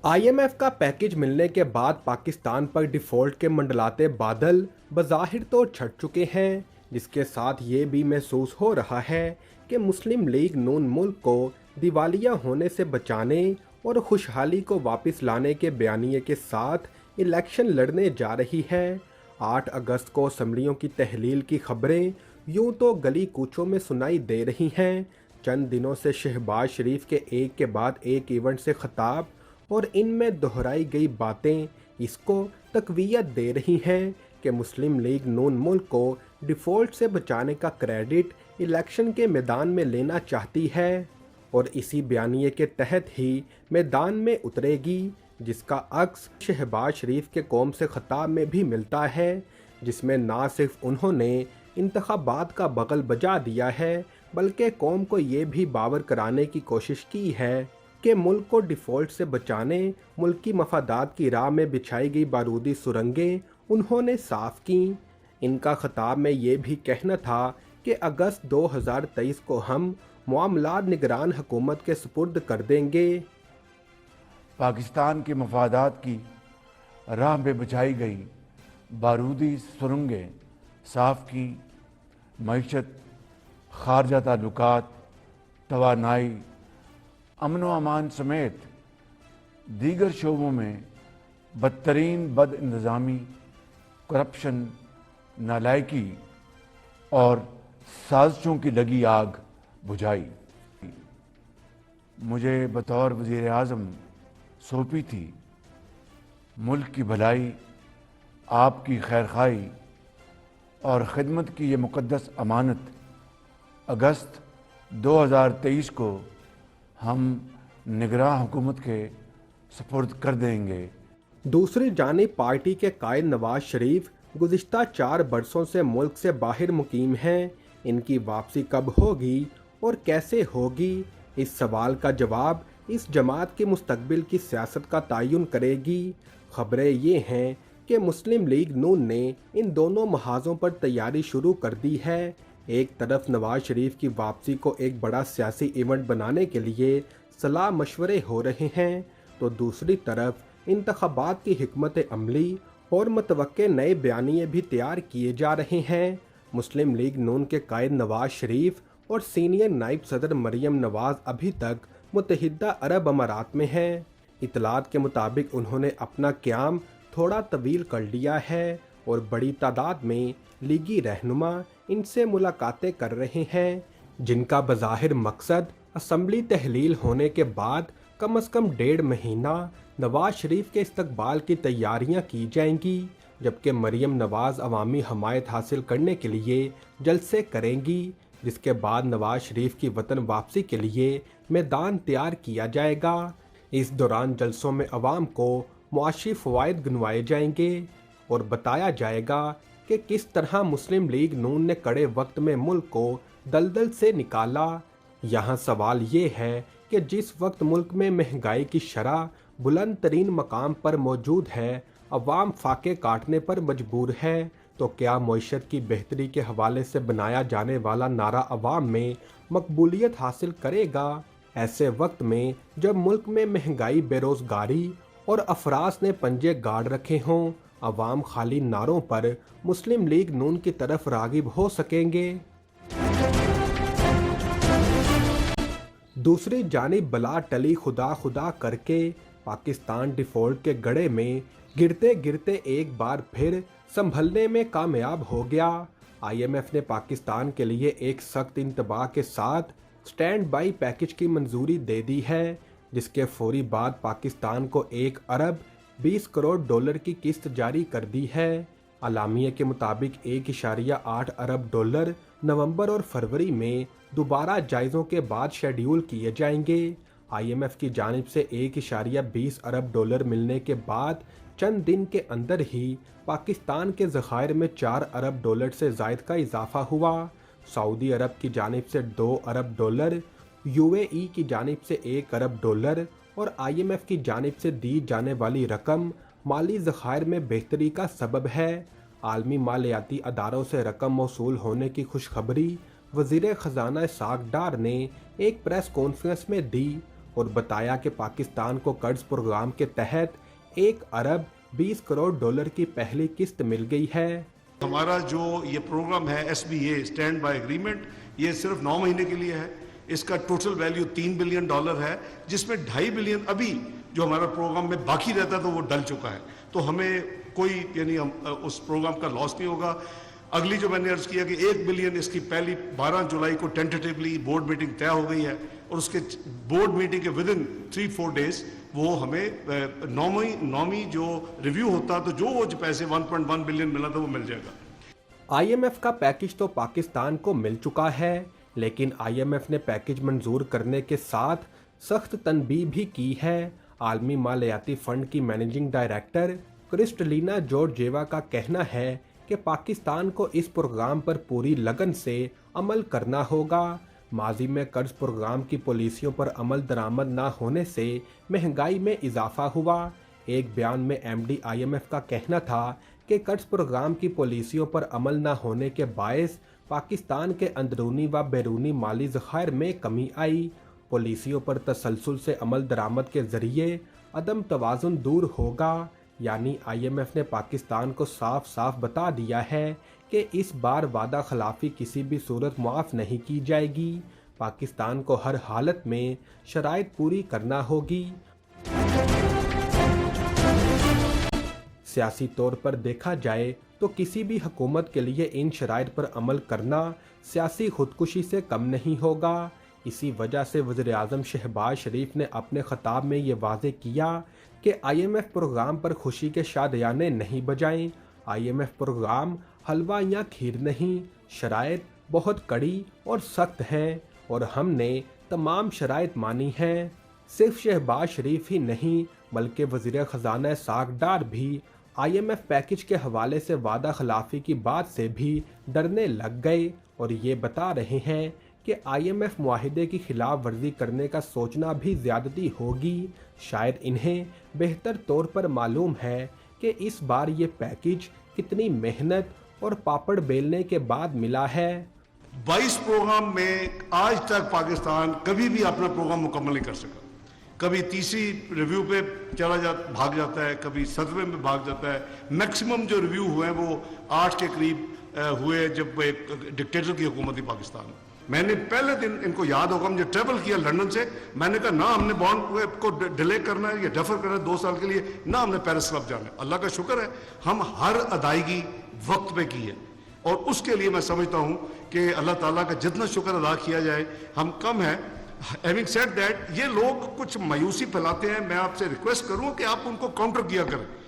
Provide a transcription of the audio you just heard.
IMF का package मिलने के बाद पाकिस्तान पर डिफ़ॉल्ट के मंडलाते बादल बज़ाहिर तो छट चुके हैं, जिसके साथ ये भी महसूस हो रहा है कि मुस्लिम लीग नून मुल्क को दिवालिया होने से बचाने और खुशहाली को वापस लाने के बयानिए के साथ इलेक्शन लड़ने जा रही है। 8 अगस्त को असम्बलियों की तहलील की खबरें यूं तो गली कूचों में सुनाई दे रही हैं। चंद दिनों से शहबाज शरीफ के एक के बाद एक इवेंट से खिताब और इनमें दोहराई गई बातें इसको तकवीयत दे रही हैं कि मुस्लिम लीग नून मुल्क को डिफ़ॉल्ट से बचाने का क्रेडिट इलेक्शन के मैदान में लेना चाहती है और इसी बयानिए के तहत ही मैदान में उतरेगी, जिसका अक्स शहबाज शरीफ के कौम से खिताब में भी मिलता है, जिसमें ना सिर्फ उन्होंने इंतखाबात का बगल बजा दिया है बल्कि कौम को ये भी बावर कराने की कोशिश की है कि मुल्क को डिफ़ॉल्ट से बचाने मुल्क की मफादात की राह में बिछाई गई बारूदी सुरंगें उन्होंने साफ की। इनका खिताब में ये भी कहना था कि अगस्त 2023 को हम मामलात निगरान हुकूमत के सुपुर्द कर देंगे। पाकिस्तान के मफादात की राह में बिछाई गई बारूदी सुरंगें साफ की, मईशत, खारजा ताल्लुकात, तवानाई, अमन व अमान समेत दीगर शोबों में बदतरीन बद इंतज़ामी, करप्शन, नालायकी और साजिशों की लगी आग बुझाई। मुझे बतौर वज़ीर आज़म सौंपी थी मुल्क की भलाई, आपकी खैरखाई और ख़िदमत की ये मुक़द्दस अमानत। अगस्त 2023 को हम निगरां हुकूमत के सुपुर्द कर देंगे। दूसरी जानिब पार्टी के कायद नवाज शरीफ गुज़िश्ता 4 बरसों से मुल्क से बाहर मुकीम हैं। इनकी वापसी कब होगी और कैसे होगी, इस सवाल का जवाब इस जमात के मुस्तकबिल की सियासत का तयन करेगी। खबरें ये हैं कि मुस्लिम लीग नून ने इन दोनों महाजों पर तैयारी शुरू कर दी है। एक तरफ नवाज शरीफ की वापसी को एक बड़ा सियासी इवेंट बनाने के लिए सलाह मशवरे हो रहे हैं, तो दूसरी तरफ इंतखाबात की हिकमत अमली और मतवक्के नए बयानिए भी तैयार किए जा रहे हैं। मुस्लिम लीग नून के कायद नवाज शरीफ और सीनियर नायब सदर मरियम नवाज अभी तक मुत्तहिदा अरब अमारात में हैं। इतलात के मुताबिक उन्होंने अपना क़याम थोड़ा तवील कर लिया है और बड़ी तादाद में लीगी रहनुमा इनसे मुलाकातें कर रहे हैं, जिनका बज़ाहिर मकसद असम्बली तहलील होने के बाद कम से कम 1.5 महीना नवाज शरीफ के इस्तकबाल की तैयारियां की जाएंगी, जबकि मरियम नवाज अवामी हमायत हासिल करने के लिए जलसे करेंगी, जिसके बाद नवाज शरीफ की वतन वापसी के लिए मैदान तैयार किया जाएगा। इस दौरान जलसों में अवाम को मुआशी फ़वाइद गिनवाए जाएंगे और बताया जाएगा कि किस तरह मुस्लिम लीग नून ने कड़े वक्त में मुल्क को दलदल से निकाला। यहाँ सवाल ये है कि जिस वक्त मुल्क में महंगाई की शरह बुलंद तरीन मकाम पर मौजूद है, अवाम फाके काटने पर मजबूर है, तो क्या मईशत की बेहतरी के हवाले से बनाया जाने वाला नारा अवाम में मकबूलियत हासिल करेगा? ऐसे वक्त में जब मुल्क में महंगाई, बेरोज़गारी और अफराज ने पंजे गाड़ रखे हों, अवाम खाली नारों पर मुस्लिम लीग नून की तरफ रागिब हो सकेंगे। दूसरी जानिब बला टली खुदा खुदा करके पाकिस्तान डिफ़ॉल्ट के गड़े में गिरते गिरते एक बार फिर संभलने में कामयाब हो गया। IMF ने पाकिस्तान के लिए एक सख्त इंतबाह के साथ स्टैंड बाई पैकेज की मंजूरी दे दी है, जिसके फौरी बाद पाकिस्तान को 1 अरब 20 करोड़ डॉलर की किस्त जारी कर दी है। अलामिया के मुताबिक 1.8 अरब डॉलर नवंबर और फरवरी में दोबारा जायज़ों के बाद शेड्यूल किए जाएंगे। IMF की जानिब से 1.20 अरब डॉलर मिलने के बाद चंद दिन के अंदर ही पाकिस्तान के ज़खायर में 4 अरब डॉलर से ज़ायद का इजाफा हुआ। सऊदी अरब की जानिब से 2 अरब डॉलर, UAE की जानिब से 1 अरब डॉलर और IMF की जानिब से दी जाने वाली रकम माली ज़खायर में बेहतरी का सबब है। आलमी मालियाती अदारों से रकम मौसूल होने की खुशखबरी वज़ीर ख़जाना साक डार ने एक प्रेस कॉन्फ्रेंस में दी اور بتایا کہ پاکستان کو قرض پروگرام کے تحت 1 ارب 20 کروڑ ڈالر کی پہلی قسط مل گئی ہے۔ ہمارا جو یہ پروگرام ہے SBA اسٹینڈ بائی ایگریمنٹ، یہ صرف 9 مہینے کے لیے ہے۔ اس کا ٹوٹل ویلیو $3 بلین ہے، جس میں $2.5 بلین ابھی جو ہمارا پروگرام میں باقی رہتا تو وہ ڈل چکا ہے، تو ہمیں کوئی یعنی اس پروگرام کا لاس نہیں ہوگا۔ اگلی جو میں نے عرض کیا کہ 1 بلین اس کی پہلی 12 جولائی کو ٹینٹیٹیولی بورڈ میٹنگ طے ہو گئی ہے، اور اس کے بورڈ میٹنگ کے ودن 3-4 ڈیز وہ ہمیں نومی جو ریویو ہوتا تو جو وہ پیسے 1.1 بلین ملا تھا وہ مل جائے گا۔ IMF کا پیکج تو پاکستان کو مل چکا ہے، لیکن IMF نے پیکج منظور کرنے کے ساتھ سخت تنبیہ بھی کی ہے۔ عالمی مالیاتی فنڈ کی مینیجنگ ڈائریکٹر کرسٹلینا جورجیوا کا کہنا ہے کہ پاکستان کو اس پروگرام پر پوری لگن سے عمل کرنا ہوگا۔ ماضی میں قرض پروگرام کی پالیسیوں پر عمل درآمد نہ ہونے سے مہنگائی میں اضافہ ہوا۔ ایک بیان میں MD IMF کا کہنا تھا کہ قرض پروگرام کی پالیسیوں پر عمل نہ ہونے کے باعث پاکستان کے اندرونی و بیرونی مالی ذخائر میں کمی آئی۔ پالیسیوں پر تسلسل سے عمل درآمد کے ذریعے عدم توازن دور ہوگا، یعنی IMF نے پاکستان کو صاف صاف بتا دیا ہے کہ اس بار وعدہ خلافی کسی بھی صورت معاف نہیں کی جائے گی۔ پاکستان کو ہر حالت میں شرائط پوری کرنا ہوگی۔ سیاسی طور پر دیکھا جائے تو کسی بھی حکومت کے لیے ان شرائط پر عمل کرنا سیاسی خودکشی سے کم نہیں ہوگا۔ اسی وجہ سے وزیراعظم شہباز شریف نے اپنے خطاب میں یہ واضح کیا کہ IMF پروگرام پر خوشی کے شادیانے نہیں بجائیں۔ IMF پروگرام حلوہ یا کھیر نہیں، شرائط بہت کڑی اور سخت ہیں اور ہم نے تمام شرائط مانی ہیں۔ صرف شہباز شریف ہی نہیں بلکہ وزیر خزانہ ساکھ ڈار بھی IMF پیکج کے حوالے سے وعدہ خلافی کی بات سے بھی ڈرنے لگ گئے اور یہ بتا رہے ہیں کہ IMF معاہدے کی خلاف ورزی کرنے کا سوچنا بھی زیادتی ہوگی۔ شاید انہیں بہتر طور پر معلوم ہے کہ اس بار یہ پیکج کتنی محنت اور پاپڑ بیلنے کے بعد ملا ہے۔ 22 پروگرام میں آج تک پاکستان کبھی بھی اپنا پروگرام مکمل نہیں کر سکا۔ کبھی تیسری ریویو پہ بھاگ جاتا ہے، کبھی 7ویں میں بھاگ جاتا ہے۔ میکسیمم جو ریویو ہوئے ہیں وہ 8 کے قریب ہوئے جب ایک ڈکٹیٹر کی حکومت تھی پاکستان میں۔ میں نے پہلے دن ان کو یاد ہوگا مجھے ٹریول کیا لنڈن سے، میں نے کہا نہ ہم نے بانڈ کو ڈیلے کرنا ہے یا ڈیفر کرنا ہے 2 سال کے لیے، نہ ہم نے پیرس کلب جانا ہے۔ اللہ کا شکر ہے ہم ہر ادائیگی وقت پہ کی ہے، اور اس کے لیے میں سمجھتا ہوں کہ اللہ تعالیٰ کا جتنا شکر ادا کیا جائے ہم کم ہے۔ Having said that، یہ لوگ کچھ مایوسی پھیلاتے ہیں، میں آپ سے ریکویسٹ کروں کہ آپ ان کو کاؤنٹر کیا کریں۔